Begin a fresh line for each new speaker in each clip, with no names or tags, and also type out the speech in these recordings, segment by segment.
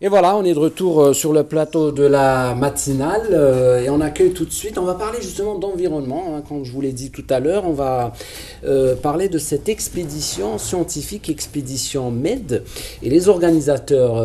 Et voilà, on est de retour sur le plateau de la matinale et on accueille tout de suite, on va parler justement d'environnement, hein, comme je vous l'ai dit tout à l'heure, on va parler de cette expédition scientifique, expédition MED, et les organisateurs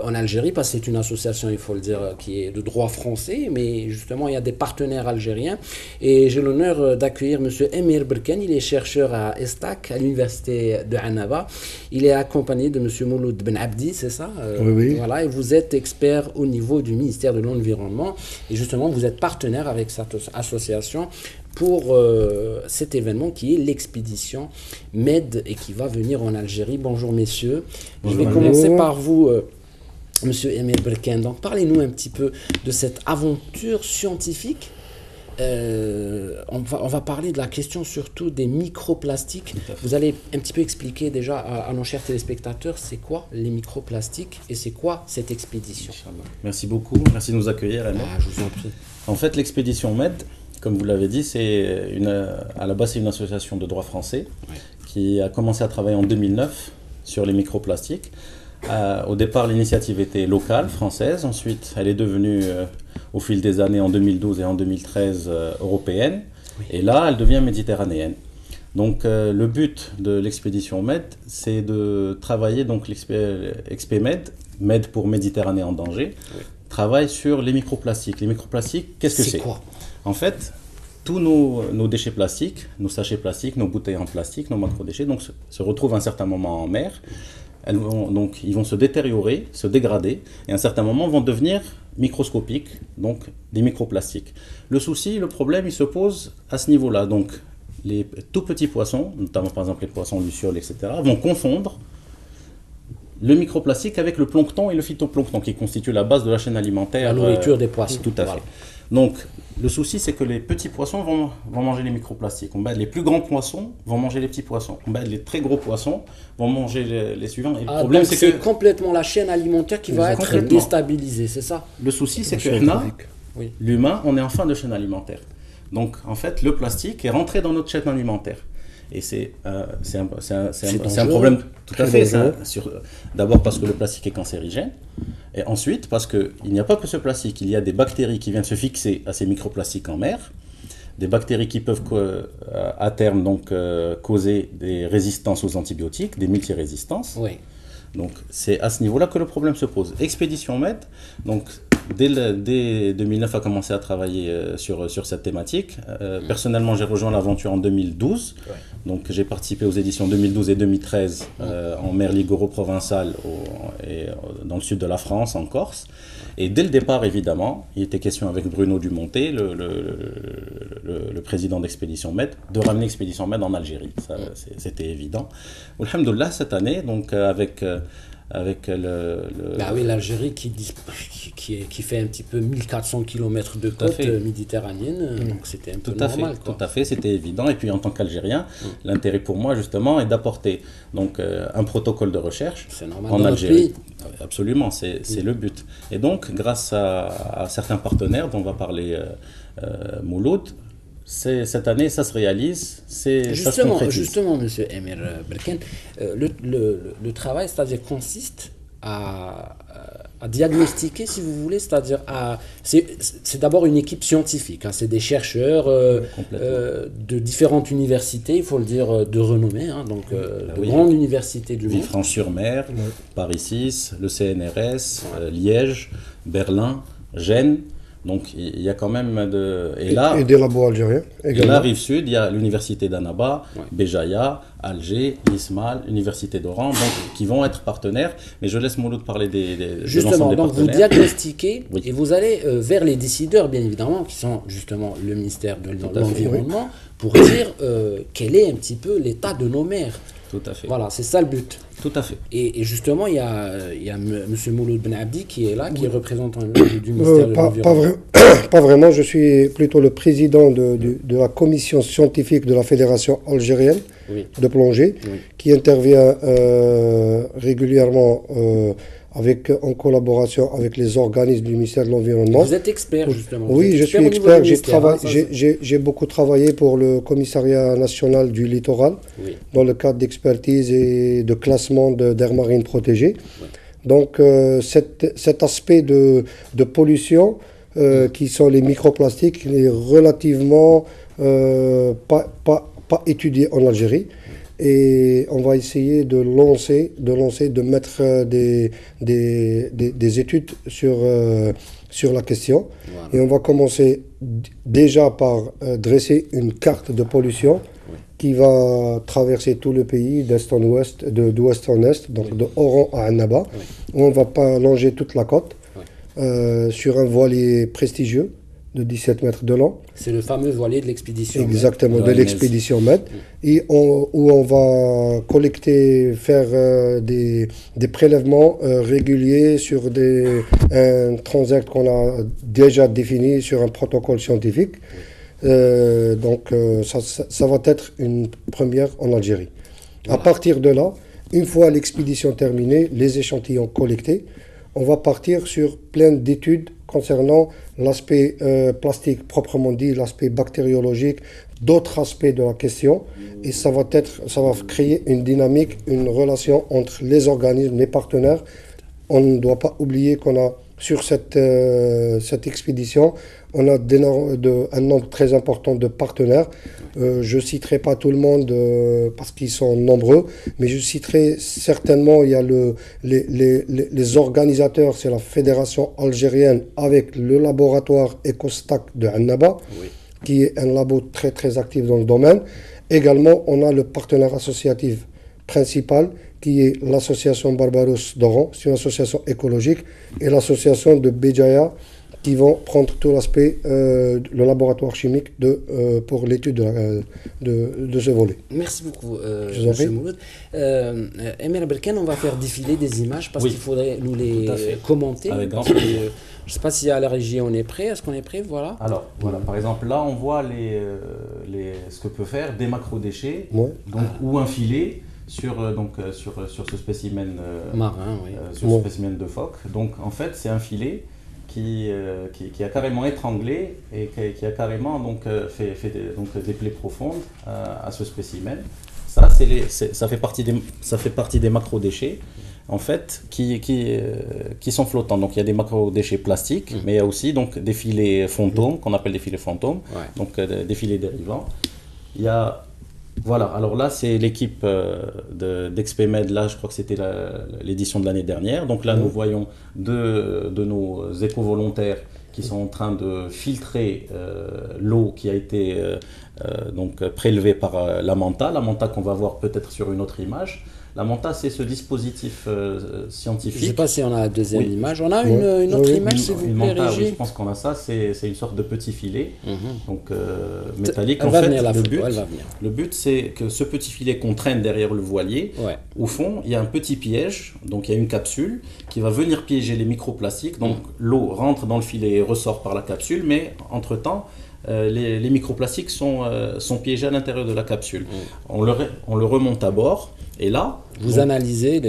en Algérie, parce que c'est une association, il faut le dire, qui est de droit français, mais justement il y a des partenaires algériens, et j'ai l'honneur d'accueillir M. Emir Berkane, il est chercheur à Estac, à l'université de Annaba, il est accompagné de M. Mouloud Ben Abdi, c'est ça
Oui.
Voilà, et vous êtes expert au niveau du ministère de l'Environnement et justement vous êtes partenaire avec cette association pour cet événement qui est l'expédition MED et qui va venir en Algérie. Bonjour messieurs.
Bonjour.
Je vais commencer par vous, Monsieur Emir Berkane. Donc parlez-nous un petit peu de cette aventure scientifique. On va parler de la question surtout des microplastiques. Vous allez un petit peu expliquer déjà à nos chers téléspectateurs c'est quoi les microplastiques et c'est quoi cette expédition.
Merci beaucoup, merci de nous accueillir.
Je vous en prie.
En fait, l'expédition MED, comme vous l'avez dit, à la base c'est une association de droit français qui a commencé à travailler en 2009 sur les microplastiques. Au départ, l'initiative était locale, française. Ensuite, elle est devenue, au fil des années, en 2012 et en 2013, européenne. Et là, elle devient méditerranéenne. Donc, le but de l'expédition MED, c'est de travailler, donc l'ExpéMed, MED pour Méditerranée en danger, travaille sur les microplastiques. Les microplastiques, qu'est-ce que c'est?
Quoi?
En fait, tous nos déchets plastiques, nos sachets plastiques, nos bouteilles en plastique, nos macrodéchets, donc, se retrouvent à un certain moment en mer. Ils vont se détériorer, se dégrader, et à un certain moment vont devenir microscopiques, donc des microplastiques. Le souci, le problème, il se pose à ce niveau-là. Donc les tout petits poissons, notamment par exemple les poissons lucioles, etc., vont confondre le microplastique avec le plancton et le phytoplancton, qui constituent la base de la chaîne alimentaire.
La nourriture des poissons.
Tout à fait. Donc, le souci, c'est que les petits poissons vont manger les microplastiques. Les plus grands poissons vont manger les petits poissons. Les très gros poissons vont manger les suivants. Et le problème,
c'est que complètement la chaîne alimentaire qui va être déstabilisée, c'est ça?
Le souci, c'est que l'humain, on est en fin de chaîne alimentaire. Donc, en fait, le plastique est rentré dans notre chaîne alimentaire. Et c'est un problème tout à fait. D'abord parce que le plastique est cancérigène, et ensuite parce qu'il n'y a pas que ce plastique, il y a des bactéries qui viennent se fixer à ces microplastiques en mer, des bactéries qui peuvent à terme donc, causer des résistances aux antibiotiques, des multirésistances.
Oui.
Donc c'est à ce niveau-là que le problème se pose. Expédition MED, donc dès 2009 a commencé à travailler sur cette thématique. Personnellement, j'ai rejoint l'aventure en 2012. Donc j'ai participé aux éditions 2012 et 2013 en mer liguro-provençale dans le sud de la France, en Corse. Et dès le départ, évidemment, il était question avec Bruno Dumonté, le président d'Expédition MED, de ramener Expédition MED en Algérie. C'était évident. Alhamdoulilah, cette année, donc avec
l'Algérie qui fait un petit peu 1400 km de côte méditerranéenne, donc c'était un peu normal.
Tout à fait, c'était évident. Et puis en tant qu'Algérien, l'intérêt pour moi justement est d'apporter donc un protocole de recherche en Algérie. Absolument, c'est le but. Et donc grâce à certains partenaires dont va parler Mouloud, cette année, ça se réalise, ça se concrétise.
Justement, M. Emir Berkane, le travail, c'est-à-dire consiste à diagnostiquer, si vous voulez, c'est-à-dire c'est d'abord une équipe scientifique, hein, c'est des chercheurs de différentes universités, il faut le dire, de renommée, hein, donc de grandes universités du monde.
Villefranche-sur-Mer, Paris 6, le CNRS, Liège, Berlin, Gênes. Donc il y a quand même
et des labos algériens également.
Et là, rive sud, il y a l'université d'Annaba, Béjaïa, Alger, l'ISMAL, l'université d'Oran, qui vont être partenaires. Mais je laisse Mouloud parler de l'ensemble des partenaires.
Vous diagnostiquez et vous allez vers les décideurs, bien évidemment, qui sont justement le ministère de l'Environnement, pour dire quel est un petit peu l'état de nos mers.
Tout à fait.
Voilà, c'est ça le but.
Tout à fait.
Et justement, il y a M. Mouloud Ben Abdi qui est là, qui est représentant du ministère de l'Environnement.
Pas vraiment, je suis plutôt le président de la commission scientifique de la Fédération algérienne de plongée, qui intervient régulièrement en collaboration avec les organismes du ministère de l'Environnement.
Vous êtes expert, justement.
Oui, je suis expert. J'ai beaucoup travaillé pour le commissariat national du littoral, dans le cadre d'expertise et de classement d'aires marines protégées. Donc cet aspect de pollution qui sont les microplastiques est relativement pas étudié en Algérie. Et on va essayer de mettre des études sur la question. Voilà. Et on va commencer déjà par dresser une carte de pollution qui va traverser tout le pays d'est en ouest, d'ouest en est, donc de Oran à Annaba. Où on va pas longer toute la côte sur un voilier prestigieux de 17 mètres de long.
C'est le fameux voilier de l'expédition.
Exactement, de l'expédition MED. Et où on va collecter, faire des prélèvements réguliers sur un transact qu'on a déjà défini sur un protocole scientifique. Donc ça va être une première en Algérie. Voilà. À partir de là, une fois l'expédition terminée, les échantillons collectés, on va partir sur plein d'études concernant l'aspect plastique proprement dit, l'aspect bactériologique, d'autres aspects de la question. Et ça va créer une dynamique, une relation entre les organismes, les partenaires. On ne doit pas oublier qu'on a sur cette expédition, on a un nombre très important de partenaires. Je ne citerai pas tout le monde parce qu'ils sont nombreux, mais je citerai certainement, il y a les organisateurs, c'est la Fédération algérienne avec le laboratoire EcoStack de Annaba, qui est un labo très très actif dans le domaine. Également, on a le partenaire associatif principal, qui est l'association Barbaros d'Oran, c'est une association écologique, et l'association de Béjaïa, qui vont prendre tout l'aspect, le laboratoire chimique pour l'étude de ce volet.
Merci beaucoup, M. Mouloud. Emir Berken, on va faire défiler des images parce qu'il faudrait nous les commenter.
Avec grand
plaisir. Je ne sais pas si à la régie on est prêt. Est-ce qu'on est prêt? Voilà.
Alors, voilà, par exemple, là, on voit ce que peut faire des macrodéchets ou un filet sur ce spécimen
marin,
sur ce spécimen de phoque. Donc, en fait, c'est un filet qui a carrément étranglé et qui a carrément fait des plaies profondes à ce spécimen. Ça fait partie des macrodéchets en fait qui sont flottants. Donc il y a des macrodéchets plastiques, mais il y a aussi donc des filets fantômes qu'on appelle des filets fantômes, donc des filets dérivants. Il y a voilà, alors là c'est l'équipe d'Expémed, là je crois que c'était l'édition de l'année dernière. Donc là nous voyons deux de nos éco-volontaires qui sont en train de filtrer l'eau qui a été prélevée par la manta qu'on va voir peut-être sur une autre image. La manta, c'est ce dispositif scientifique.
Je ne sais pas si on a la deuxième image. On a une autre image, s'il vous plaît, Régie.
Oui, je pense qu'on a ça. C'est une sorte de petit filet métallique.
Elle va venir, la photo, elle va venir.
Le but, c'est que ce petit filet qu'on traîne derrière le voilier, au fond, il y a un petit piège. Donc, il y a une capsule qui va venir piéger les microplastiques. Donc, l'eau rentre dans le filet et ressort par la capsule. Mais, entre-temps, les microplastiques sont piégés à l'intérieur de la capsule. On le remonte à bord. Et là,
vous analysez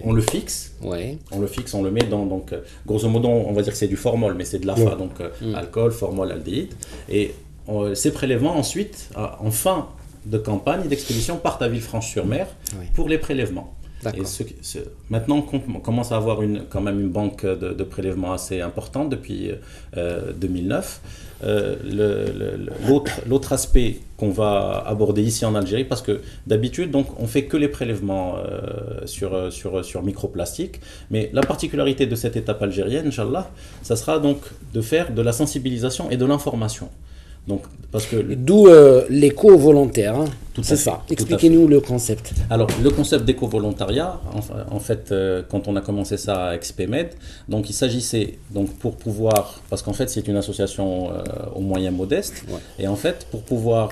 on le fixe, on le met dans, donc grosso modo on va dire que c'est du formol, mais c'est de l'AFA, donc alcool, formol, aldéhyde. Et ces prélèvements ensuite, en fin de campagne d'expédition, partent à Villefranche-sur-Mer pour les prélèvements. Et maintenant on commence à avoir quand même une banque de prélèvements assez importante depuis 2009. L'autre aspect qu'on va aborder ici en Algérie, parce que d'habitude donc on fait que les prélèvements sur microplastique, mais la particularité de cette étape algérienne, Inch'Allah, ça sera donc de faire de la sensibilisation et de l'information. Donc,
d'où l'éco-volontaire, hein. C'est ça. Expliquez-nous le concept.
Alors, le concept d'éco-volontariat, en fait, quand on a commencé ça à Expémed, donc il s'agissait donc pour pouvoir, parce qu'en fait c'est une association aux moyens modestes, et en fait pour pouvoir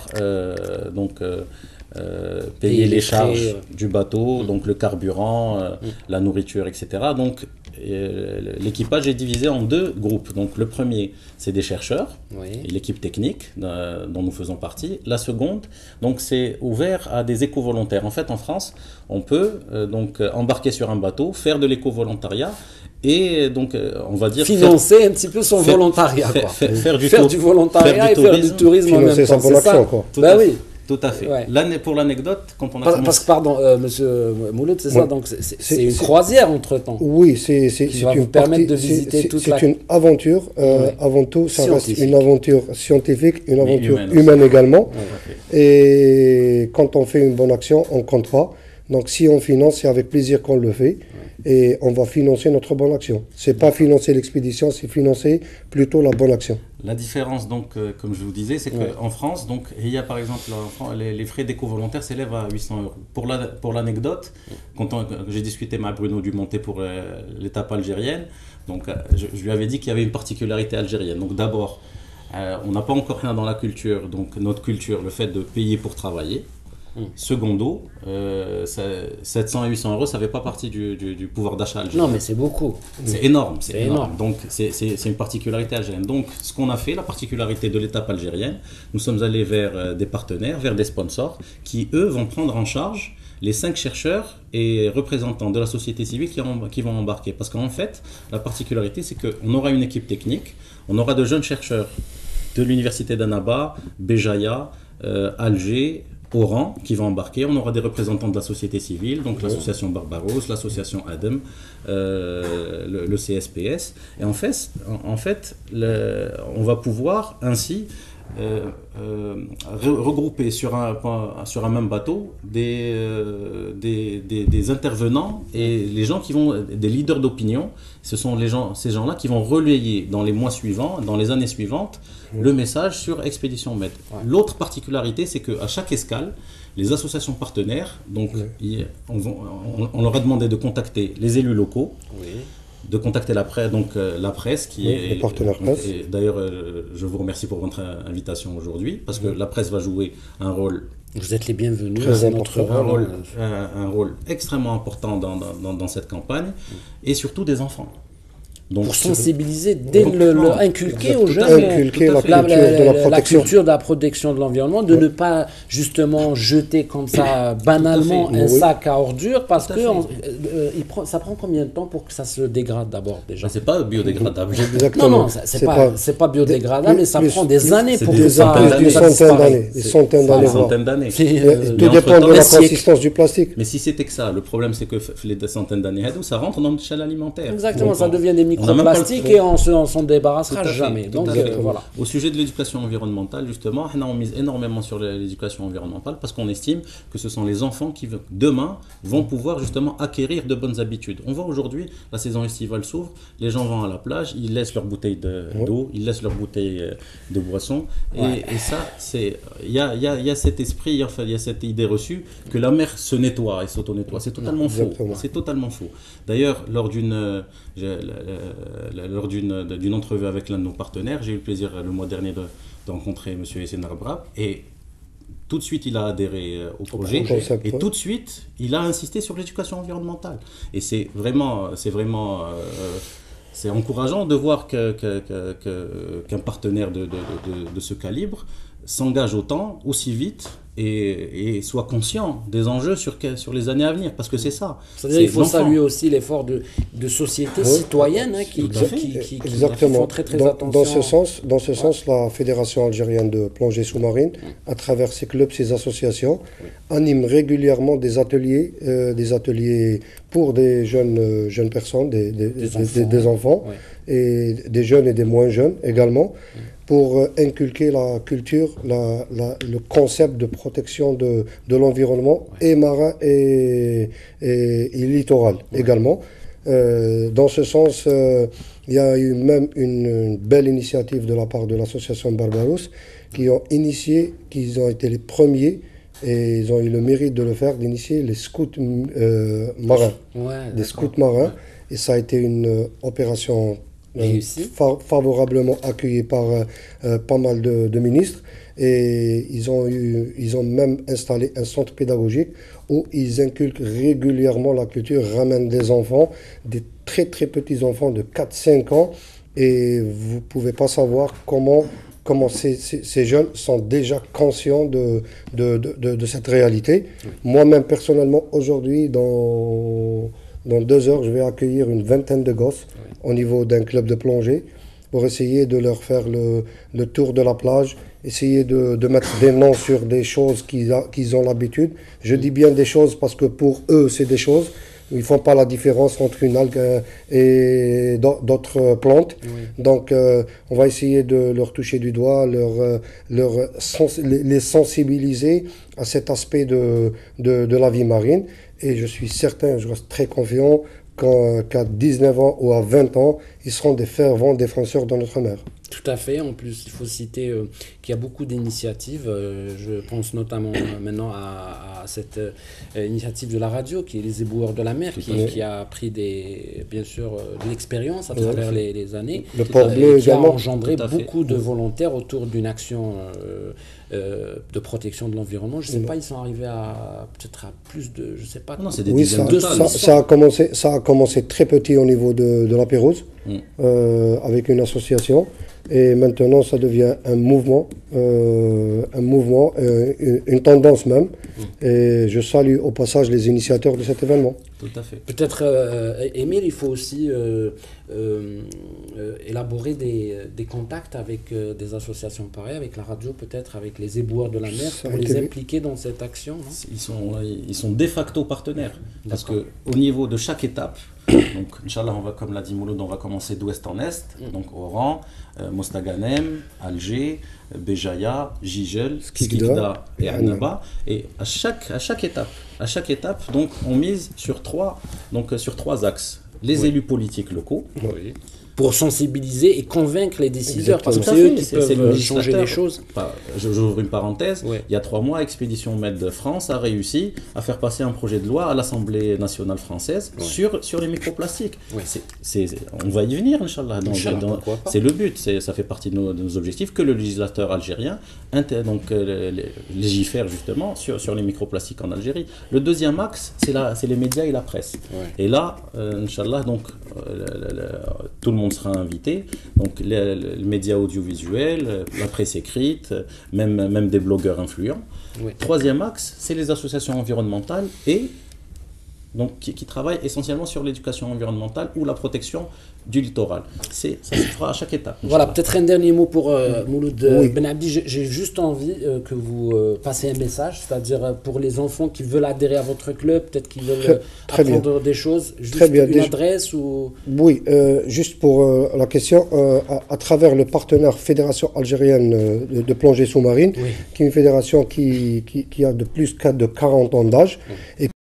payer les charges du bateau, donc le carburant, la nourriture, etc. Donc l'équipage est divisé en deux groupes. Donc le premier, c'est des chercheurs, et l'équipe technique dont nous faisons partie. La seconde, donc c'est ouvert à des éco-volontaires. En fait, en France, on peut embarquer sur un bateau, faire de l'éco-volontariat et donc on va dire
financer un petit peu son volontariat,
faire du
volontariat et faire du tourisme en même temps.
C'est ça.
Oui.
Tout à fait.
Ouais.
Pour l'anecdote, quand on a commencé...
Parce que, pardon, monsieur Mouloud, c'est ça, donc c'est une croisière entre-temps.
Oui, c'est
une permettre de visiter toute la...
C'est une aventure, avant tout, ça reste une aventure scientifique, une aventure humaine également. Ouais. Et quand on fait une bonne action, on ne compte pas. Donc si on finance, c'est avec plaisir qu'on le fait. Et on va financer notre bonne action. Ce n'est pas financer l'expédition, c'est financer plutôt la bonne action.
La différence, donc, comme je vous disais, c'est qu'en France, donc, il y a par exemple, les frais d'éco-volontaire s'élèvent à 800 €. Pour l'anecdote, quand j'ai discuté avec Bruno Dumonté pour l'étape algérienne, donc, je lui avais dit qu'il y avait une particularité algérienne. Donc d'abord, on n'a pas encore rien dans la culture, donc notre culture, le fait de payer pour travailler. Secondo, 700 et 800 €, ça ne fait pas partie du pouvoir d'achat algérien.
Non, mais c'est beaucoup.
C'est énorme, c'est énorme. Donc, c'est une particularité algérienne. Donc, ce qu'on a fait, la particularité de l'étape algérienne, nous sommes allés vers des partenaires, vers des sponsors, qui, eux, vont prendre en charge les 5 chercheurs et représentants de la société civile qui vont embarquer. Parce qu'en fait, la particularité, c'est qu'on aura une équipe technique, on aura de jeunes chercheurs de l'université d'Annaba, Béjaïa, Alger, Oran qui vont embarquer. On aura des représentants de la société civile, donc l'association Barbaros, l'association ADEM, le CSPS. Et en fait on va pouvoir ainsi regrouper sur un même bateau des intervenants et les gens qui vont, des leaders d'opinion. Ce sont ces gens-là qui vont relayer dans les mois suivants, dans les années suivantes, le message sur Expédition Med. Ouais. L'autre particularité, c'est qu'à chaque escale, les associations partenaires, donc on leur a demandé de contacter les élus locaux, de contacter la presse qui est
les partenaires presse.
D'ailleurs, je vous remercie pour votre invitation aujourd'hui, parce que la presse va jouer un rôle.
Vous êtes les bienvenus.
Un rôle extrêmement important dans cette campagne, et surtout des enfants.
Donc, pour sensibiliser, inculquer aux jeunes
la
culture de la protection de l'environnement, de ne pas justement jeter comme ça banalement un sac à ordures, parce que ça prend combien de temps pour que ça se dégrade d'abord déjà?
C'est pas biodégradable.
Non, c'est pas biodégradable, mais ça prend des années pour que ça
des centaines d'années. Tout dépend de la consistance du plastique.
Mais si c'était que ça, le problème c'est que les centaines d'années, ça rentre dans l'échelle alimentaire.
Exactement, ça devient des microplastique et on s'en débarrassera jamais. Donc, voilà.
Au sujet de l'éducation environnementale, justement, on mise énormément sur l'éducation environnementale parce qu'on estime que ce sont les enfants qui, demain, vont pouvoir justement acquérir de bonnes habitudes. On voit aujourd'hui, la saison estivale s'ouvre, les gens vont à la plage, ils laissent leurs bouteilles d'eau, ils laissent leurs bouteilles de boisson. Et ça, il y a cet esprit, enfin, il y a cette idée reçue que la mer se nettoie et s'auto-nettoie. C'est totalement faux. C'est totalement faux. D'ailleurs, lors d'une entrevue avec l'un de nos partenaires, j'ai eu le plaisir le mois dernier de rencontrer M. Essène Arbrab, et tout de suite il a adhéré au projet, et tout de suite il a insisté sur l'éducation environnementale. Et c'est encourageant de voir qu'un partenaire de ce calibre s'engage autant, aussi vite, et soit conscient des enjeux sur les années à venir, parce que c'est ça.
C'est-à-dire qu'il faut saluer aussi l'effort de société citoyenne qui font très attention.
Dans ce sens, la Fédération algérienne de plongée sous-marine, à travers ses clubs, ses associations, anime régulièrement des ateliers pour des jeunes personnes, des enfants, et des jeunes et des moins jeunes également, pour inculquer la culture, le concept de protection de l'environnement, et marin et littoral également. Dans ce sens, il y a eu même une belle initiative de la part de l'association Barbaros qui ont ont été les premiers, et ils ont eu le mérite de le faire, d'initier les scouts marins. Des scouts marins. Et ça a été une opération favorablement accueillis par pas mal de ministres, et ils ont même installé un centre pédagogique où ils inculquent régulièrement la culture, ramènent des enfants, des très très petits enfants de 4-5 ans, et vous ne pouvez pas savoir comment ces jeunes sont déjà conscients de cette réalité. Moi-même personnellement, aujourd'hui, dans 2 heures, je vais accueillir une vingtaine de gosses au niveau d'un club de plongée pour essayer de leur faire le tour de la plage essayer de mettre des noms sur des choses qu'ils ont l'habitude. Je dis bien des choses parce que pour eux, c'est des choses. Ils ne font pas la différence entre une algue et d'autres plantes. Oui. Donc, on va essayer de leur toucher du doigt, les sensibiliser à cet aspect de la vie marine. Et je suis certain, je reste très confiant qu'à 19 ans ou à 20 ans, ils seront des fervents défenseurs de notre mer.
Tout à fait. En plus, il faut citer qu'il y a beaucoup d'initiatives. Je pense notamment maintenant à cette initiative de la radio, qui est les éboueurs de la mer, qui a pris bien sûr de l'expérience à travers les années.
Le port bleu
qui a engendré beaucoup de volontaires autour d'une action de protection de l'environnement. Je ne sais pas, ils sont arrivés à peut-être à plus de, je sais pas.
Non, c'est des dizaines de tonnes.
Ça a commencé très petit au niveau de la Pérouse, avec une association. Et maintenant, ça devient un mouvement, une tendance même. Et je salue au passage les initiateurs de cet événement.
Tout à fait.
Peut-être, Émile, il faut aussi élaborer des contacts avec des associations pareilles, avec la radio, peut-être avec les éboueurs de la mer, pour les impliquer dans cette action. Non,
ils sont de facto partenaires. Parce qu'au niveau de chaque étape, donc, Inch'Allah, comme l'a dit Mouloud, on va commencer d'ouest en est, donc Oran, Mostaganem, Alger, Béjaïa, Jijel, Skikda et Annaba. Et à chaque étape, donc, on mise sur trois axes. Les élus politiques locaux.
Oui. Pour sensibiliser et convaincre les décideurs, parce que c'est eux qui peuvent changer les choses.
J'ouvre une parenthèse, il y a 3 mois, Expédition Med France a réussi à faire passer un projet de loi à l'Assemblée nationale française sur les microplastiques. On va y venir, Inch'Allah. C'est le but, ça fait partie de nos objectifs, que le législateur algérien légifère justement sur les microplastiques en Algérie. Le deuxième axe, c'est les médias et la presse. Et là, Inch'Allah, donc, tout le monde sera invité, donc les médias audiovisuels, la presse écrite, même des blogueurs influents. Troisième axe, c'est les associations environnementales donc qui travaillent essentiellement sur l'éducation environnementale ou la protection du littoral. Ça se fera à chaque étape.
Voilà, peut-être un dernier mot pour Mouloud Ben Abdi. J'ai juste envie que vous passiez un message, c'est-à-dire pour les enfants qui veulent adhérer à votre club, peut-être qu'ils veulent apprendre des choses, juste une adresse ou...
Oui, juste pour la question, à travers le partenaire Fédération algérienne de plongée sous-marine, qui est une fédération qui a de plus de 40 ans d'âge, et